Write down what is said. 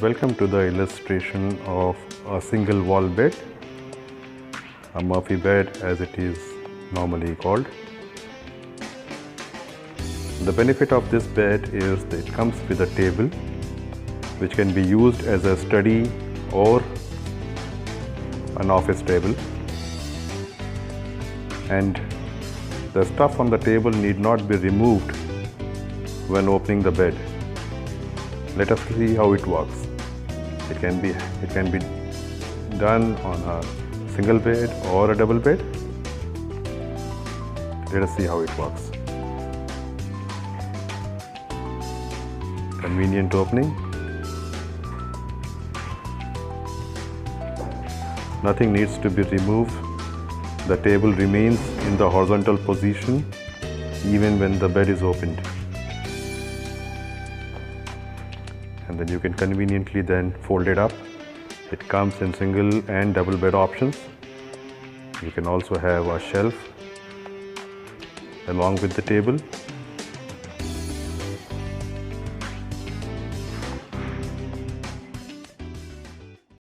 Welcome to the illustration of a single wall bed, a Murphy bed as it is normally called. The benefit of this bed is that it comes with a table which can be used as a study or an office table, and the stuff on the table need not be removed when opening the bed. Let us see how it works. It can be done on a single bed or a double bed. Let us see how it works. Convenient opening. Nothing needs to be removed. The table remains in the horizontal position even when the bed is opened. And then you can conveniently then fold it up. It comes in single and double bed options. You can also have a shelf along with the table.